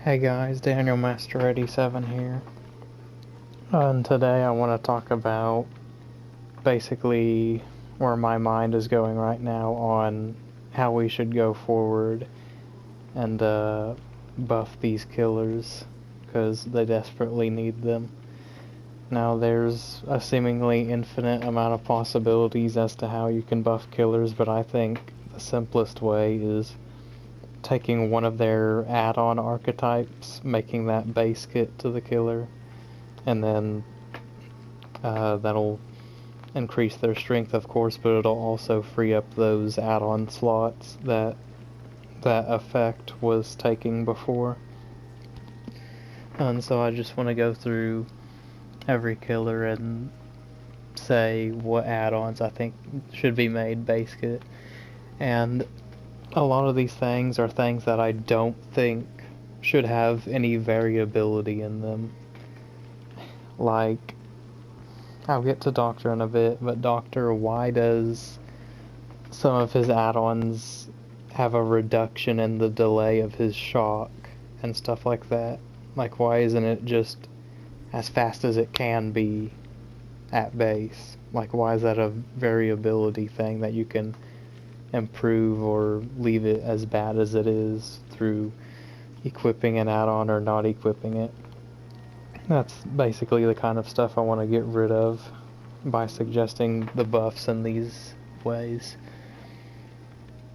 Hey guys, Daniel Master 87 here. And today I want to talk about basically where my mind is going right now on how we should go forward and buff these killers, because they desperately need them. Now there's a seemingly infinite amount of possibilities as to how you can buff killers, but I think the simplest way is taking one of their add-on archetypes, making that base kit to the killer, and then that'll increase their strength, of course, but it'll also free up those add-on slots that effect was taking before. And so I just want to go through every killer and say what add-ons I think should be made base kit. And a lot of these things are things that I don't think should have any variability in them. Like, I'll get to Doctor in a bit, but Doctor, why does some of his add-ons have a reduction in the delay of his shock and stuff like that? Like, why isn't it just as fast as it can be at base? Like, why is that a variability thing that you can improve or leave it as bad as it is through equipping an add-on or not equipping it? That's basically the kind of stuff I want to get rid of by suggesting the buffs in these ways.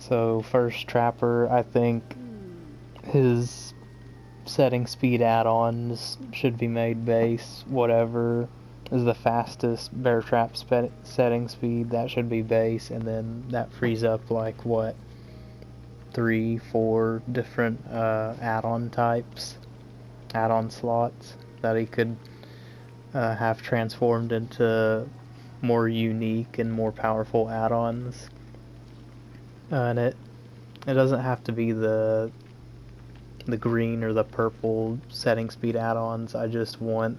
So first, Trapper, I think his setting speed add-ons should be made base. Whatever is the fastest bear trap setting speed, that should be base, and then that frees up like what, 3-4 different add-on types, add-on slots that he could have transformed into more unique and more powerful add-ons. And it doesn't have to be the green or the purple setting speed add-ons. I just want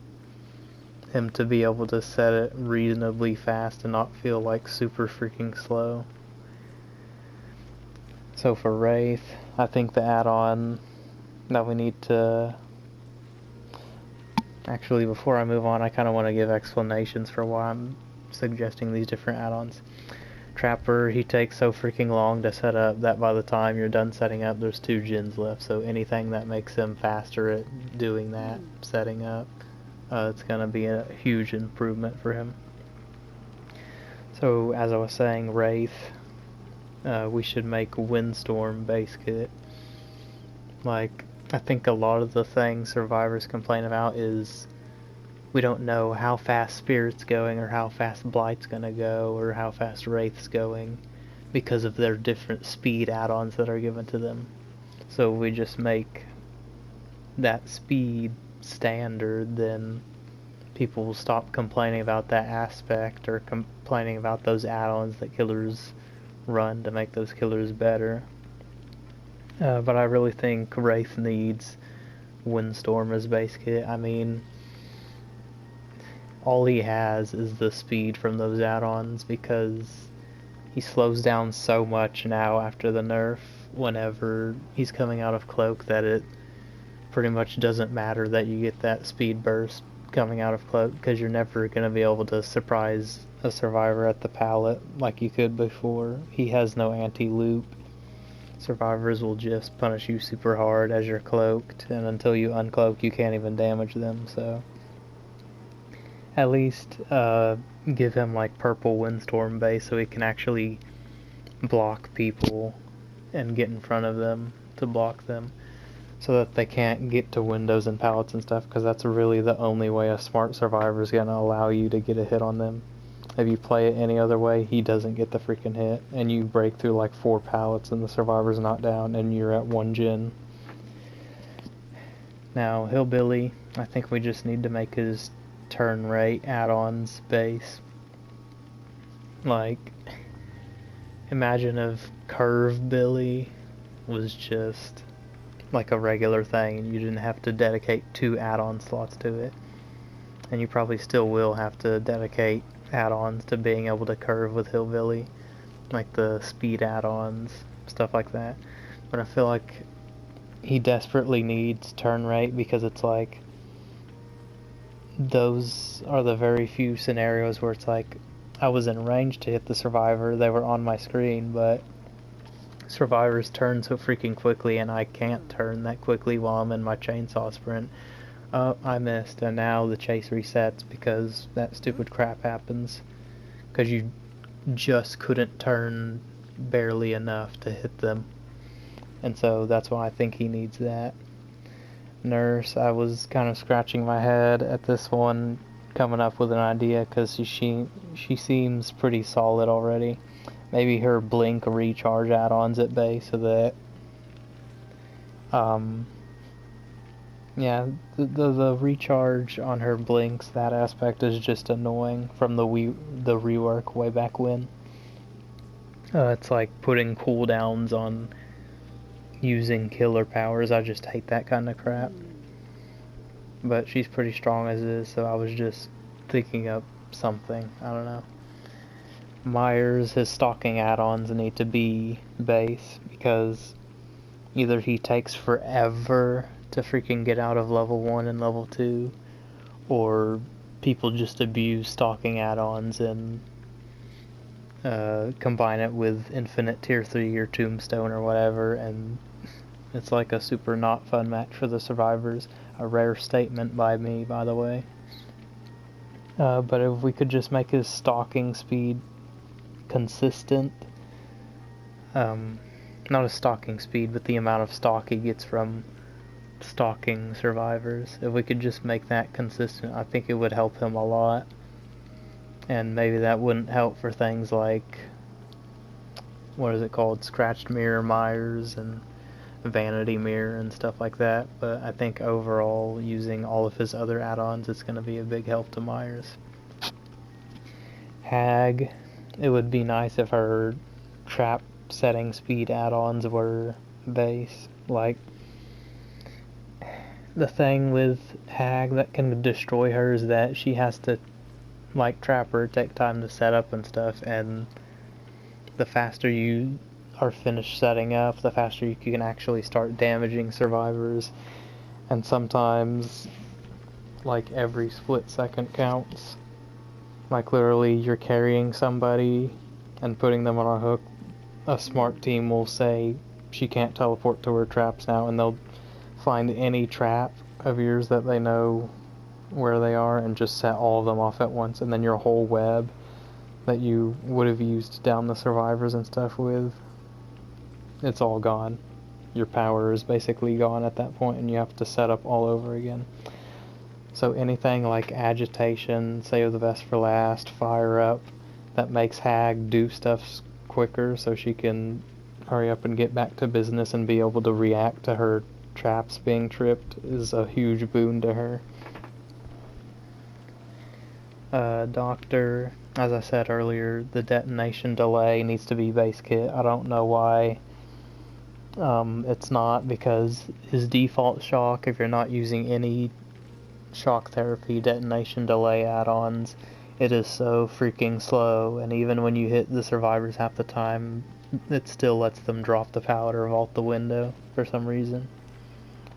him to be able to set it reasonably fast and not feel like super freaking slow. So for Wraith, I think the add-on that we need to... Actually, before I move on, I kind of want to give explanations for why I'm suggesting these different add-ons. Trapper, he takes so freaking long to set up that by the time you're done setting up, there's 2 gens left, so anything that makes him faster at doing that, setting up, it's going to be a huge improvement for him. So, as I was saying, Wraith, we should make Windstorm base kit. Like, I think a lot of the things survivors complain about is we don't know how fast Spirit's going, or how fast Blight's gonna go, or how fast Wraith's going, because of their different speed add-ons that are given to them. So we just make that speed standard, then people will stop complaining about that aspect, or complaining about those add-ons that killers run to make those killers better. But I really think Wraith needs Windstorm as base kit. I mean, all he has is the speed from those add-ons, because he slows down so much now after the nerf whenever he's coming out of Cloak that it pretty much doesn't matter that you get that speed burst coming out of Cloak, because you're never going to be able to surprise a survivor at the pallet like you could before. He has no anti-loop. Survivors will just punish you super hard as you're cloaked, and until you uncloak you can't even damage them, so at least give him like purple Windstorm base so he can actually block people and get in front of them to block them, so that they can't get to windows and pallets and stuff, because that's really the only way a smart survivor is going to allow you to get a hit on them. If you play it any other way, he doesn't get the freaking hit, and you break through like 4 pallets and the survivor's not down and you're at 1 gen. Now, Hillbilly, I think we just need to make his turn rate add-ons base. Like, imagine if Curve Billy was just like a regular thing and you didn't have to dedicate 2 add-on slots to it. And you probably still will have to dedicate add-ons to being able to curve with Hillbilly, like the speed add-ons, stuff like that. But I feel like he desperately needs turn rate, because it's like, those are the very few scenarios where it's like, I was in range to hit the survivor, they were on my screen, but survivors turn so freaking quickly and I can't turn that quickly while I'm in my chainsaw sprint. I missed, and now the chase resets because that stupid crap happens. Because you just couldn't turn barely enough to hit them. And so that's why I think he needs that. Nurse, I was kind of scratching my head at this one, coming up with an idea, because she seems pretty solid already. Maybe her blink recharge add-ons at base, so that yeah, the recharge on her blinks, that aspect is just annoying from the rework way back when. It's like putting cooldowns on using killer powers. I just hate that kind of crap. But she's pretty strong as is, so I was just thinking up something. I don't know. Myers, his stalking add-ons need to be base, because either he takes forever to freaking get out of level 1 and level 2, or people just abuse stalking add-ons and combine it with infinite tier 3 or tombstone or whatever, and it's like a super not fun match for the survivors. A rare statement by me, by the way. But if we could just make his stalking speed consistent, not a stalking speed, but the amount of stalk he gets from stalking survivors. If we could just make that consistent, I think it would help him a lot. And maybe that wouldn't help for things like, what is it called, Scratched Mirror Myers and Vanity Mirror and stuff like that. But I think overall, using all of his other add-ons, it's going to be a big help to Myers. Hag, it would be nice if her trap setting speed add-ons were base. Like, the thing with Hag that can destroy her is that she has to, like Trapper, take time to set up and stuff, and the faster you are finished setting up, the faster you can actually start damaging survivors. And sometimes, like, every split second counts. Like, literally, you're carrying somebody and putting them on a hook. A smart team will say she can't teleport to her traps now, and they'll find any trap of yours that they know where they are and just set all of them off at once, and then your whole web that you would have used down the survivors and stuff with, it's all gone. Your power is basically gone at that point, and you have to set up all over again. So anything like agitation, save the best for last, fire up, that makes Hag do stuff quicker so she can hurry up and get back to business and be able to react to her traps being tripped, is a huge boon to her. Doctor, as I said earlier, the detonation delay needs to be base kit. I don't know why it's not, because his default shock, if you're not using any shock therapy detonation delay add-ons, it is so freaking slow, and even when you hit the survivors half the time, it still lets them drop the powder vault the window for some reason.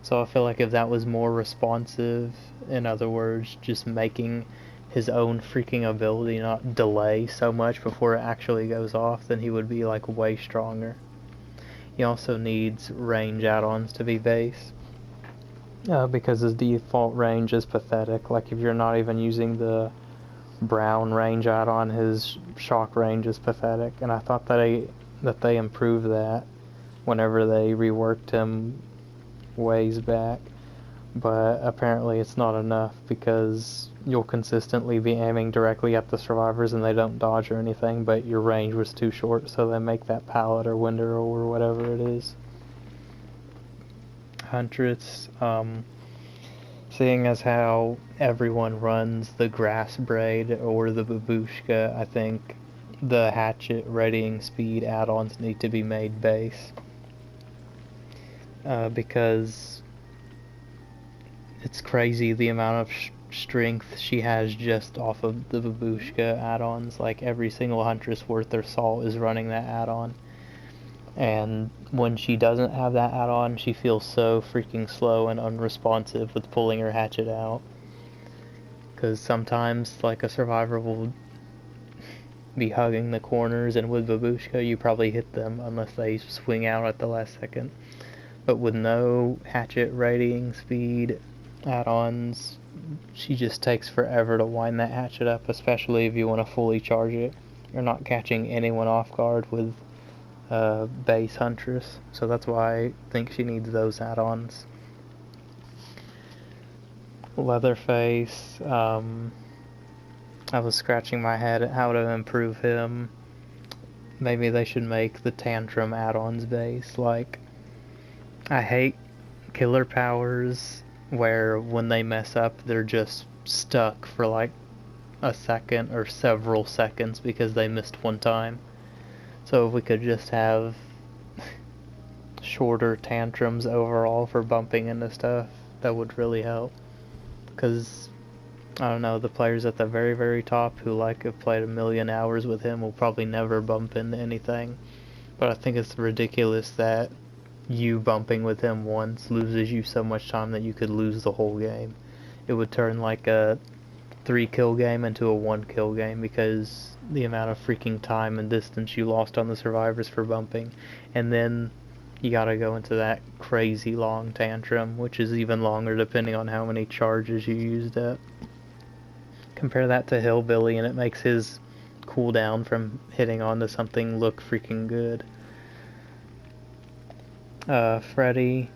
So I feel like if that was more responsive, in other words, just making his own freaking ability not delay so much before it actually goes off, then he would be like way stronger. He also needs range add-ons to be base, because his default range is pathetic. Like, if you're not even using the brown range add-on, his shock range is pathetic, and I thought that they improved that whenever they reworked him ways back, but apparently it's not enough, because you'll consistently be aiming directly at the survivors and they don't dodge or anything, but your range was too short, so they make that pallet or window or whatever it is. Huntress, seeing as how everyone runs the grass braid or the babushka, I think the hatchet readying speed add-ons need to be made base. Because it's crazy the amount of strength she has just off of the babushka add-ons. Like, every single Huntress worth their salt is running that add-on. And when she doesn't have that add-on, she feels so freaking slow and unresponsive with pulling her hatchet out. Because sometimes, like, a survivor will be hugging the corners, and with Babushka, you probably hit them unless they swing out at the last second. But with no hatchet rating speed add-ons, she just takes forever to wind that hatchet up, especially if you want to fully charge it. You're not catching anyone off guard with base Huntress, so that's why I think she needs those add-ons. Leatherface, I was scratching my head at how to improve him. Maybe they should make the Tantrum add-ons base. Like, I hate killer powers where when they mess up they're just stuck for like a second or several seconds because they missed one time. So if we could just have shorter tantrums overall for bumping into stuff, that would really help. Because, I don't know, the players at the very, very top who like have played a million hours with him will probably never bump into anything. But I think it's ridiculous that you bumping with him once loses you so much time that you could lose the whole game. It would turn like a 3-kill game into a 1-kill game because the amount of freaking time and distance you lost on the survivors for bumping. And then you gotta go into that crazy long tantrum, which is even longer depending on how many charges you used up. Compare that to Hillbilly and it makes his cooldown from hitting onto something look freaking good. Freddy,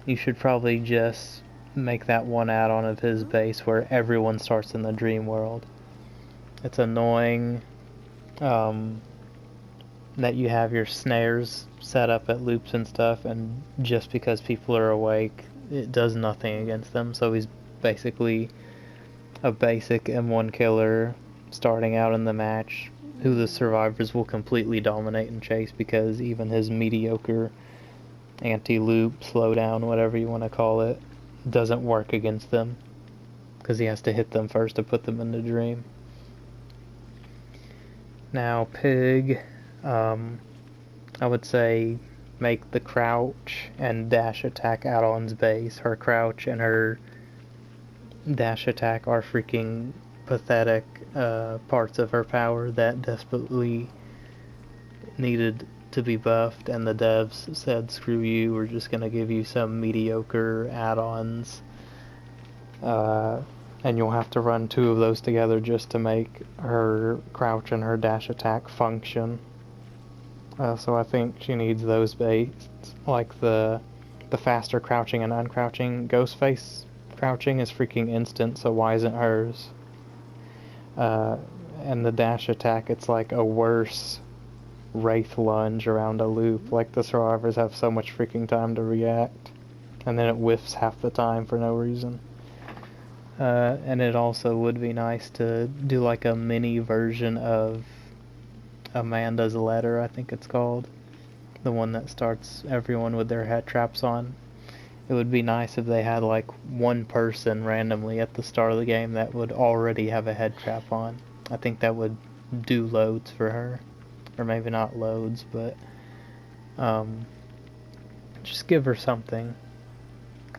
you should probably just make that one add-on of his base where everyone starts in the dream world. It's annoying that you have your snares set up at loops and stuff, and just because people are awake, it does nothing against them. So he's basically a basic M1 killer starting out in the match, who the survivors will completely dominate and chase because even his mediocre anti-loop, slowdown, whatever you want to call it, doesn't work against them because he has to hit them first to put them in the dream. Now Pig, I would say make the crouch and dash attack add-ons base. Her crouch and her dash attack are freaking pathetic parts of her power that desperately needed to be buffed, and the devs said screw you, we're just gonna give you some mediocre add-ons, and you'll have to run 2 of those together just to make her crouch and her dash attack function. So I think she needs those baits, like the faster crouching and uncrouching. Ghostface crouching is freaking instant, so why isn't hers? And the dash attack, it's like a worse Wraith lunge around a loop. Like, the survivors have so much freaking time to react, and then it whiffs half the time for no reason. And it also would be nice to do like a mini version of Amanda's Letter, I think it's called. The one that starts everyone with their head traps on. It would be nice if they had like one person randomly at the start of the game that would already have a head trap on. I think that would do loads for her. Or maybe not loads, but just give her something.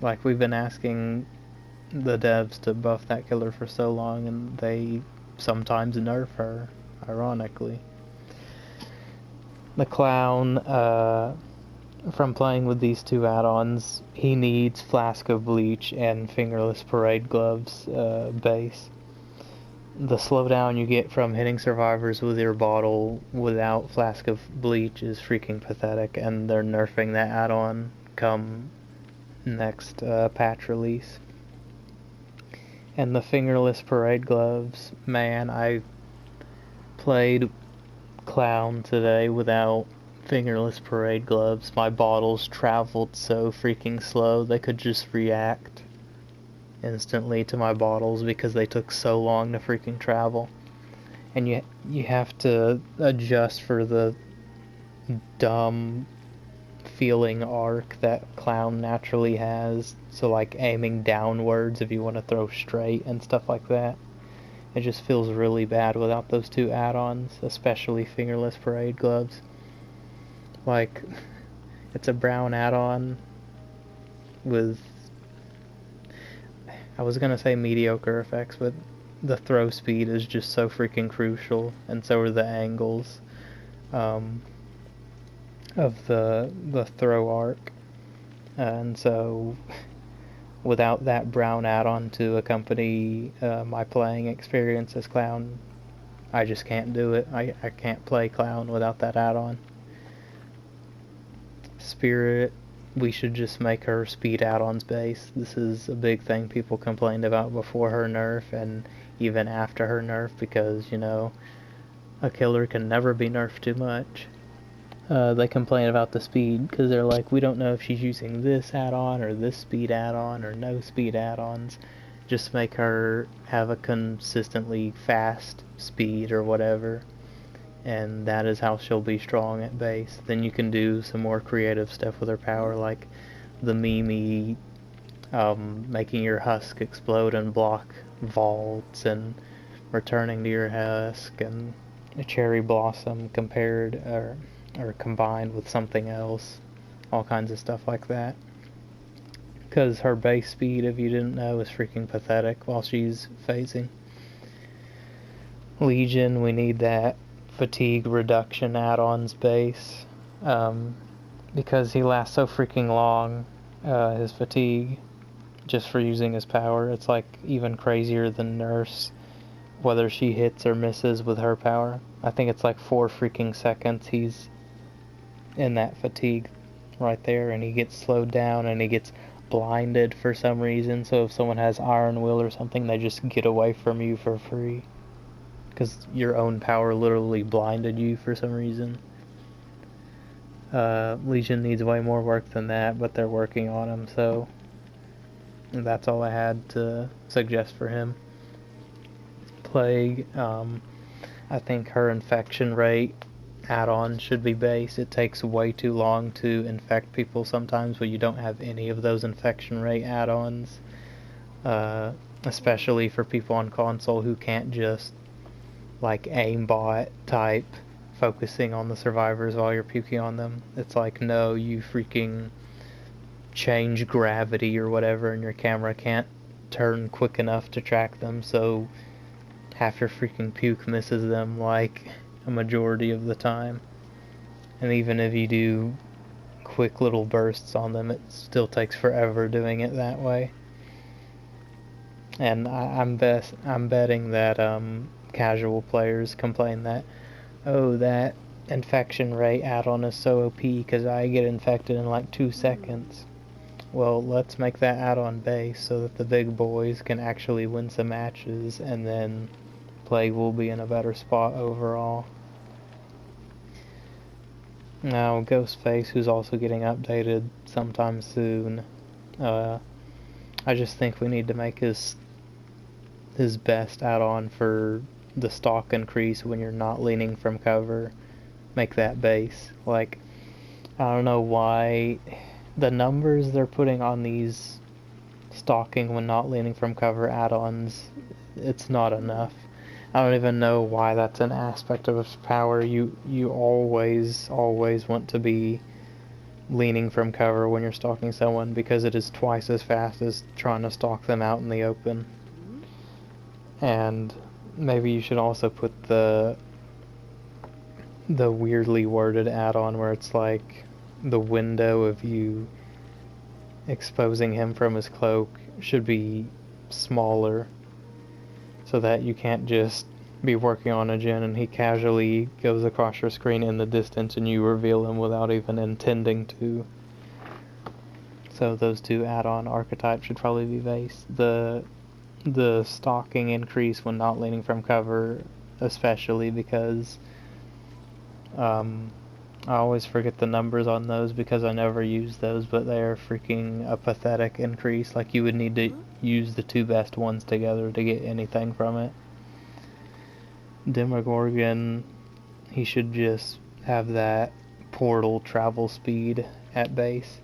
Like, we've been asking the devs to buff that killer for so long, and they sometimes nerf her, ironically. The clown, from playing with these 2 add-ons, he needs Flask of Bleach and Fingerless Parade Gloves base. The slowdown you get from hitting survivors with your bottle without Flask of Bleach is freaking pathetic, and they're nerfing that add-on come next patch release. And the Fingerless Parade Gloves, man, I played Clown today without Fingerless Parade Gloves. My bottles traveled so freaking slow, they could just react instantly to my bottles because they took so long to freaking travel. And you have to adjust for the dumb feeling arc that Clown naturally has, so like aiming downwards if you want to throw straight and stuff like that. It just feels really bad without those 2 add-ons, especially Fingerless Parade Gloves. like, it's a brown add-on with, I was gonna say mediocre effects, but the throw speed is just so freaking crucial, and so are the angles of the throw arc. And so without that brown add-on to accompany my playing experience as Clown, I just can't do it. I can't play Clown without that add-on. Spirit, we should just make her speed add-ons base. This is a big thing people complained about before her nerf and even after her nerf, because, you know, a killer can never be nerfed too much. They complain about the speed because they're like, we don't know if she's using this add-on or this speed add-on or no speed add-ons. Just make her have a consistently fast speed or whatever, and that is how she'll be strong at base. Then you can do some more creative stuff with her power, like the Mimi making your husk explode and block vaults, and returning to your husk, and a cherry blossom compared or combined with something else, all kinds of stuff like that. Because her base speed, if you didn't know, is freaking pathetic while she's phasing. Legion, we need that fatigue reduction add-ons base, because he lasts so freaking long, his fatigue, just for using his power. It's like even crazier than Nurse, whether she hits or misses with her power. I think it's like 4 freaking seconds he's in that fatigue right there, and he gets slowed down and he gets blinded for some reason. So if someone has Iron Will or something, they just get away from you for free because your own power literally blinded you for some reason. Legion needs way more work than that, but they're working on him, so that's all I had to suggest for him. Plague, I think her infection rate add-on should be base. It takes way too long to infect people sometimes when you don't have any of those infection rate add-ons, especially for people on console who can't just like aimbot type focusing on the survivors while you're puking on them. It's like, no, you freaking change gravity or whatever, and your camera can't turn quick enough to track them, so half your freaking puke misses them like a majority of the time. And even if you do quick little bursts on them, it still takes forever doing it that way. And I'm betting that casual players complain that, oh, that infection rate add-on is so OP because I get infected in like 2 seconds. Well, let's make that add-on base so that the big boys can actually win some matches, and then Plague will be in a better spot overall. Now, Ghostface, who's also getting updated sometime soon, I just think we need to make his best add-on for the stock increase when you're not leaning from cover. Make that base. Like, I don't know why the numbers they're putting on these stalking when not leaning from cover add-ons, it's not enough. I don't even know why that's an aspect of his power. You always want to be leaning from cover when you're stalking someone, because it is twice as fast as trying to stalk them out in the open. And maybe you should also put the weirdly worded add-on where it's like the window of you exposing him from his cloak should be smaller, so that you can't just be working on a gen and he casually goes across your screen in the distance and you reveal him without even intending to. So those 2 add-on archetypes should probably be base. The stalking increase when not leaning from cover, especially because I always forget the numbers on those because I never use those, but they're freaking a pathetic increase. Like, you would need to use the 2 best ones together to get anything from it. Demogorgon, he should just have that portal travel speed at base,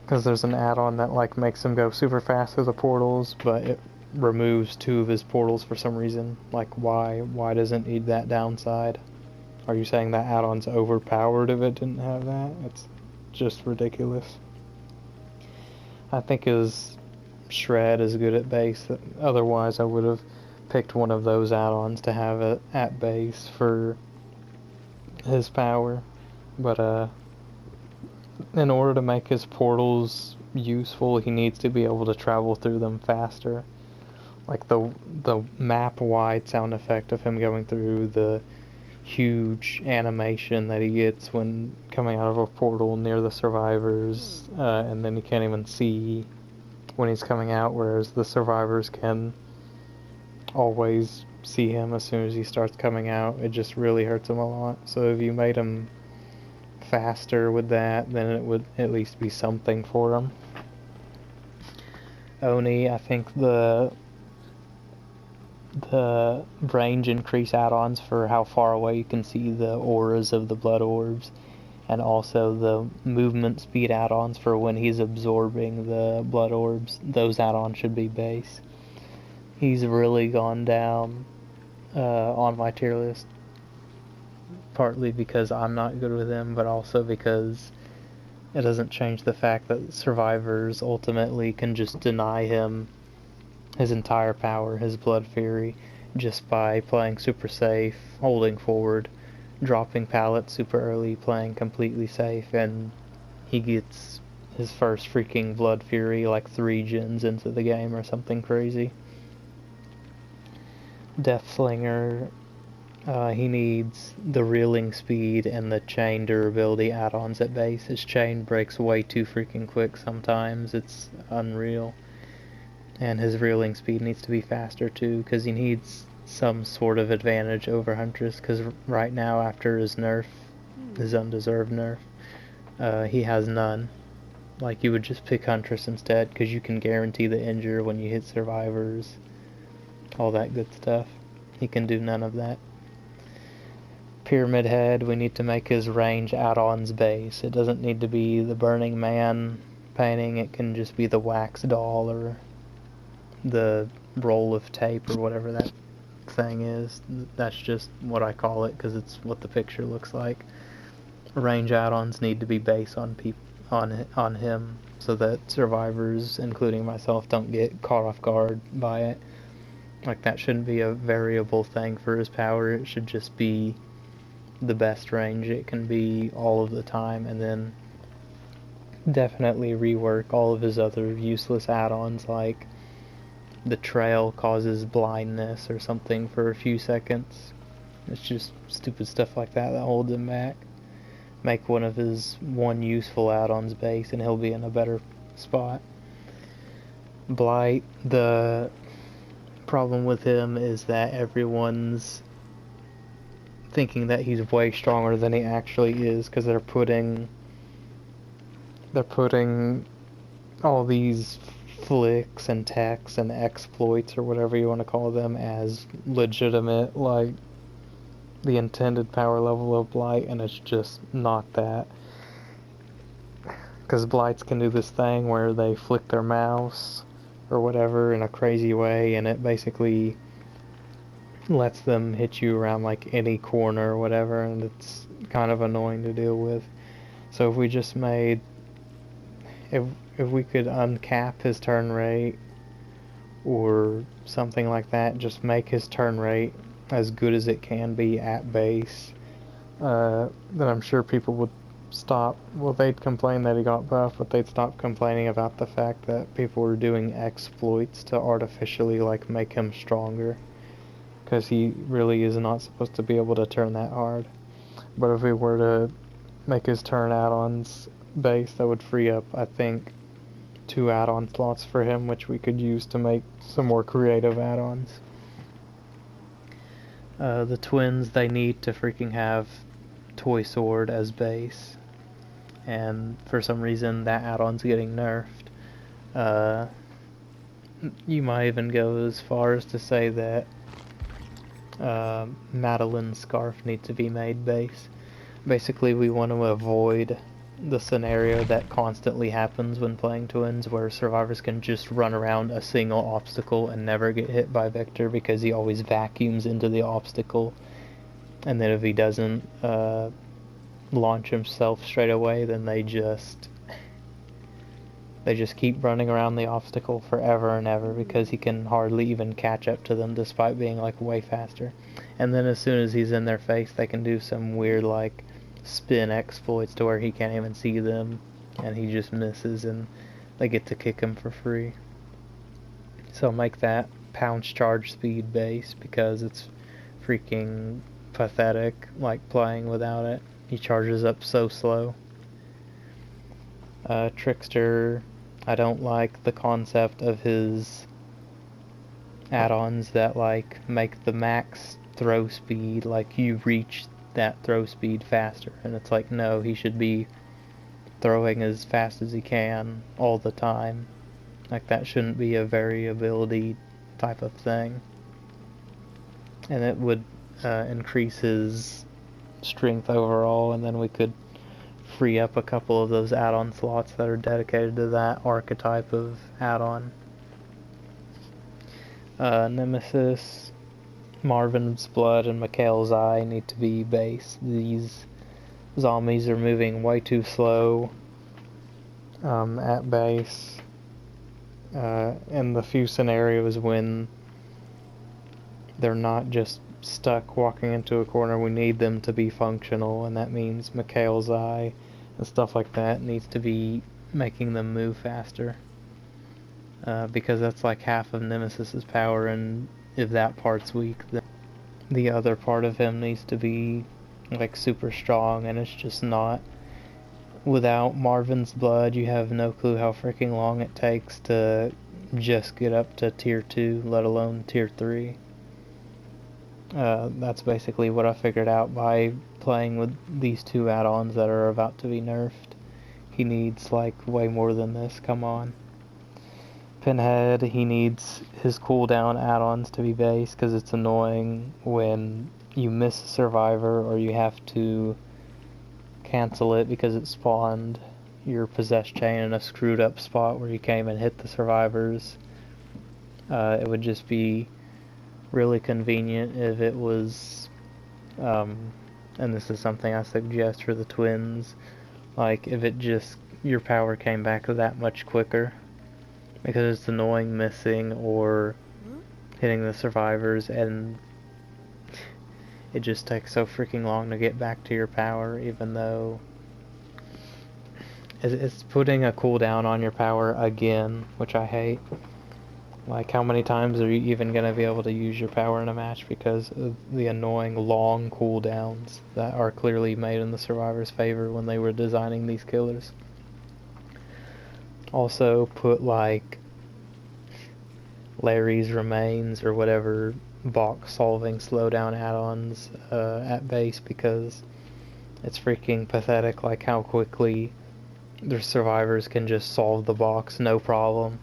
because there's an add-on that like makes him go super fast through the portals, but it removes 2 of his portals for some reason. Like, why doesn't need that downside? Are you saying that add-on's overpowered if it didn't have that? It's just ridiculous. I think his shred is good at base. Otherwise, I would have picked one of those add-ons to have it at base for his power. But in order to make his portals useful, he needs to be able to travel through them faster. Like the map-wide sound effect of him going through, the huge animation that he gets when coming out of a portal near the survivors, and then you can't even see when he's coming out, whereas the survivors can always see him as soon as he starts coming out. It just really hurts him a lot. So if you made him faster with that, then it would at least be something for him. Oni, I think the range increase add-ons for how far away you can see the auras of the blood orbs, and also the movement speed add-ons for when he's absorbing the blood orbs, those add-ons should be base. He's really gone down on my tier list, partly because I'm not good with him, but also because it doesn't change the fact that survivors ultimately can just deny him his entire power, his blood fury, just by playing super safe, holding forward, dropping pallets super early, playing completely safe, and he gets his first freaking blood fury like 3 gens into the game or something crazy. Deathslinger, he needs the reeling speed and the chain durability add-ons at base. His chain breaks way too freaking quick sometimes, it's unreal. And his reeling speed needs to be faster too, because he needs some sort of advantage over Huntress, because right now, after his nerf, his undeserved nerf, he has none. Like, you would just pick Huntress instead, because you can guarantee the injure when you hit survivors, all that good stuff. He can do none of that. Pyramid Head, we need to make his range add-ons base. It doesn't need to be the Burning Man painting, it can just be the wax doll or the roll of tape or whatever that thing is. That's just what I call it because it's what the picture looks like. Range add-ons need to be based on on him so that survivors, including myself, don't get caught off guard by it. Like, that shouldn't be a variable thing for his power. It should just be the best range it can be all of the time, and then definitely rework all of his other useless add-ons, like the trail causes blindness or something for a few seconds. It's just stupid stuff like that that holds him back. Make one of his one useful add-ons base and he'll be in a better spot. Blight, the problem with him is that everyone's thinking that he's way stronger than he actually is, because they're putting all these flicks and techs and exploits or whatever you want to call them as legitimate, like the intended power level of Blight, and it's just not that. Because Blights can do this thing where they flick their mouse or whatever in a crazy way, and it basically lets them hit you around like any corner or whatever, and it's kind of annoying to deal with. So if we just made, if we could uncap his turn rate or something like that, just make his turn rate as good as it can be at base, then I'm sure people would stop. Well, they'd complain that he got buffed, but they'd stop complaining about the fact that people were doing exploits to artificially like make him stronger, because he really is not supposed to be able to turn that hard. But if we were to make his turn add-ons base, that would free up, I think, 2 add-on slots for him, which we could use to make some more creative add-ons. The twins, they need to freaking have Toy Sword as base, and for some reason that add-on's getting nerfed. You might even go as far as to say that Madeline's scarf needs to be made base. Basically, we want to avoid the scenario that constantly happens when playing twins, where survivors can just run around a single obstacle and never get hit by Victor because he always vacuums into the obstacle and then if he doesn't launch himself straight away, then they just keep running around the obstacle forever and ever because he can hardly even catch up to them despite being like way faster. And then as soon as he's in their face, they can do some weird like spin exploits to where he can't even see them and he just misses and they get to kick him for free. So make that pounce charge speed base because it's freaking pathetic like playing without it. He charges up so slow. Trickster, I don't like the concept of his add-ons that like make the max throw speed, like you reach that throw speed faster, and it's like no, he should be throwing as fast as he can all the time. Like that shouldn't be a variability type of thing. And it would increase his strength overall, and then we could free up a couple of those add-on slots that are dedicated to that archetype of add-on. Nemesis, Marvin's Blood, and Mikhail's Eye need to be base. These zombies are moving way too slow at base. In the few scenarios when they're not just stuck walking into a corner, we need them to be functional, and that means Mikhail's Eye and stuff like that needs to be making them move faster. Because that's like half of Nemesis's power, and if that part's weak, then the other part of him needs to be like super strong, and it's just not. Without Marvin's Blood, you have no clue how freaking long it takes to just get up to tier 2, let alone tier 3. That's basically what I figured out by playing with these two add-ons that are about to be nerfed. He needs like way more than this, come on. Pinhead, he needs his cooldown add-ons to be base because it's annoying when you miss a survivor or you have to cancel it because it spawned your possessed chain in a screwed up spot where you came and hit the survivors. It would just be really convenient if it was, and this is something I suggest for the twins, like if it just, your power came back that much quicker, because it's annoying missing or hitting the survivors, and it just takes so freaking long to get back to your power, even though it's putting a cooldown on your power again, which I hate. Like, how many times are you even going to be able to use your power in a match because of the annoying long cooldowns that are clearly made in the survivor's favor when they were designing these killers? Also, put, like, Larry's Remains or whatever box-solving slowdown add-ons at base, because it's freaking pathetic, like, how quickly the survivors can just solve the box, no problem.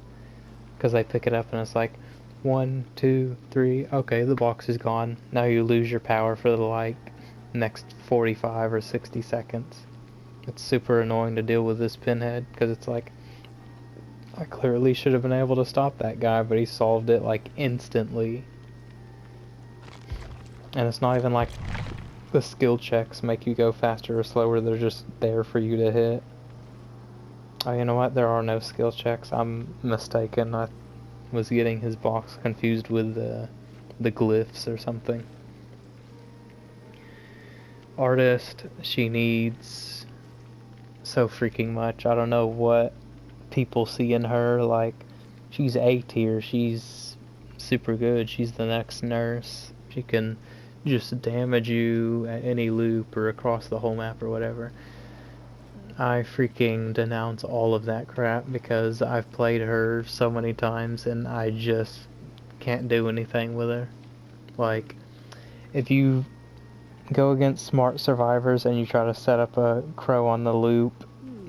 Because they pick it up and it's like, 1, 2, 3, okay, the box is gone. Now you lose your power for the, like, next 45 or 60 seconds. It's super annoying to deal with this Pinhead, because it's like, I clearly should have been able to stop that guy, but he solved it, like, instantly. And it's not even like the skill checks make you go faster or slower, they're just there for you to hit. Oh, you know what? There are no skill checks. I'm mistaken. I was getting his box confused with the glyphs or something. Artist, she needs so freaking much. I don't know what people see in her. Like, she's A tier. She's super good. She's the next nurse. She can just damage you at any loop or across the whole map or whatever. I freaking denounce all of that crap because I've played her so many times and I just can't do anything with her. Like, if you go against smart survivors and you try to set up a crow on the loop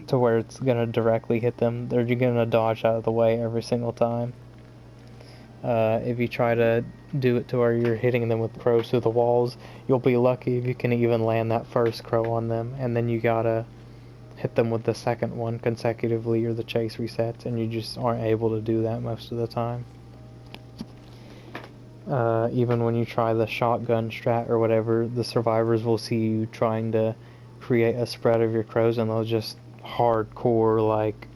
to where it's gonna directly hit them, they're gonna dodge out of the way every single time. If you try to do it to where you're hitting them with crows through the walls, you'll be lucky if you can even land that first crow on them, and then you gotta hit them with the second one consecutively or the chase resets, and you just aren't able to do that most of the time. Even when you try the shotgun strat or whatever, the survivors will see you trying to create a spread of your crows, and they'll just hardcore, like,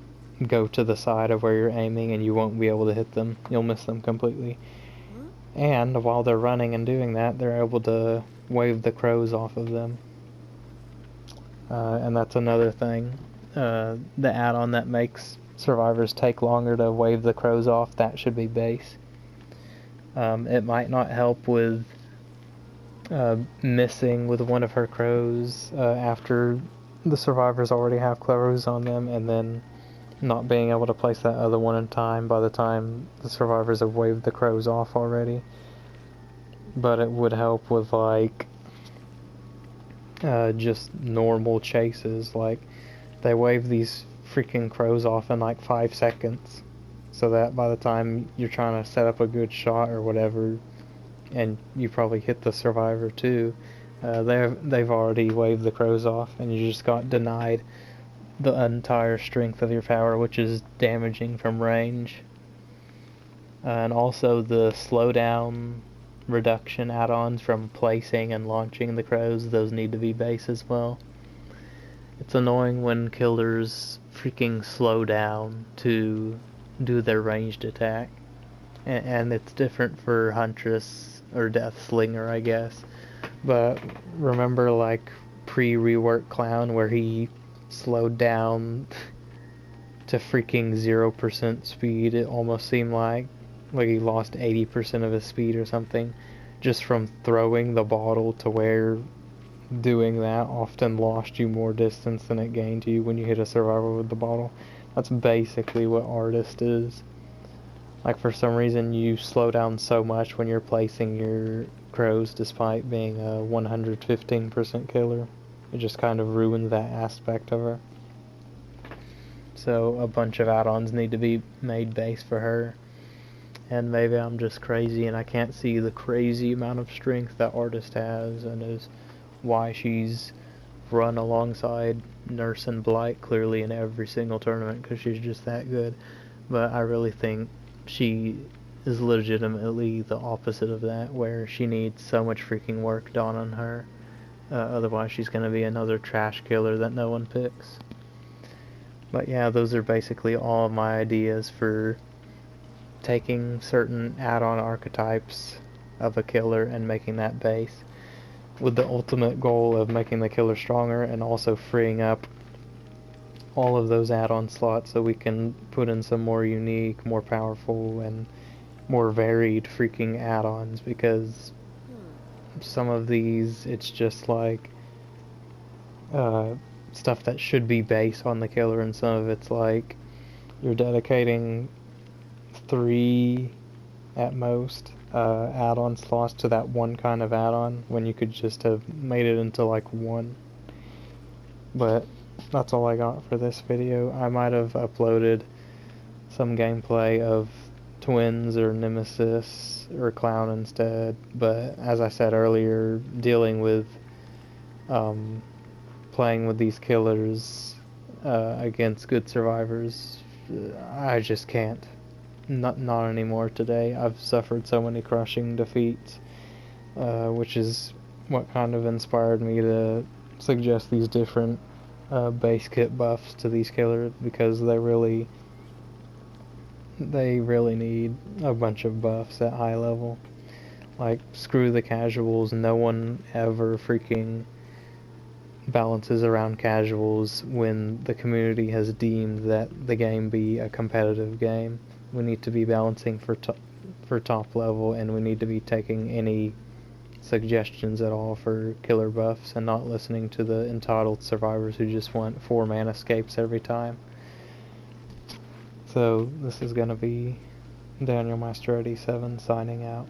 go to the side of where you're aiming, and you won't be able to hit them. You'll miss them completely. And while they're running and doing that, they're able to wave the crows off of them. And that's another thing. The add-on that makes survivors take longer to wave the crows off, that should be base. It might not help with missing with one of her crows after the survivors already have crows on them, and then not being able to place that other one in time by the time the survivors have waved the crows off already. But it would help with, like, just normal chases. Like, they wave these freaking crows off in like 5 seconds, so that by the time you're trying to set up a good shot or whatever, and you probably hit the survivor too, they've already waved the crows off, and you just got denied the entire strength of your power, which is damaging from range. And also the slowdown reduction add-ons from placing and launching the crows, those need to be base as well. It's annoying when killers freaking slow down to do their ranged attack. And it's different for Huntress or Deathslinger, I guess. But remember, like, pre-rework Clown, where he slowed down to freaking 0% speed? It almost seemed like he lost 80% of his speed or something, just from throwing the bottle, to where doing that often lost you more distance than it gained you when you hit a survivor with the bottle. That's basically what Artist is. Like, for some reason you slow down so much when you're placing your crows despite being a 115% killer. It just kind of ruins that aspect of her. So a bunch of add-ons need to be made base for her. And maybe I'm just crazy and I can't see the crazy amount of strength that Artist has, and is why she's run alongside Nurse and Blight clearly in every single tournament, because she's just that good. But I really think she is legitimately the opposite of that, where she needs so much freaking work done on her. Otherwise she's going to be another trash killer that no one picks. But yeah, those are basically all of my ideas for taking certain add-on archetypes of a killer and making that base, with the ultimate goal of making the killer stronger and also freeing up all of those add-on slots so we can put in some more unique, more powerful, and more varied freaking add-ons, because some of these, it's just like stuff that should be based on the killer, and some of it's like you're dedicating 3 at most add-on slots to that one kind of add-on, when you could just have made it into like 1. But that's all I got for this video. I might have uploaded some gameplay of Twins or Nemesis or Clown instead, but as I said earlier, dealing with playing with these killers against good survivors, I just can't. Not anymore today. I've suffered so many crushing defeats, which is what kind of inspired me to suggest these different base kit buffs to these killers, because they really need a bunch of buffs at high level. Like, screw the casuals. No one ever freaking balances around casuals when the community has deemed that the game be a competitive game. We need to be balancing for top level, and we need to be taking any suggestions at all for killer buffs, and not listening to the entitled survivors who just want 4-man escapes every time. So this is gonna be Daniel Master 87 signing out.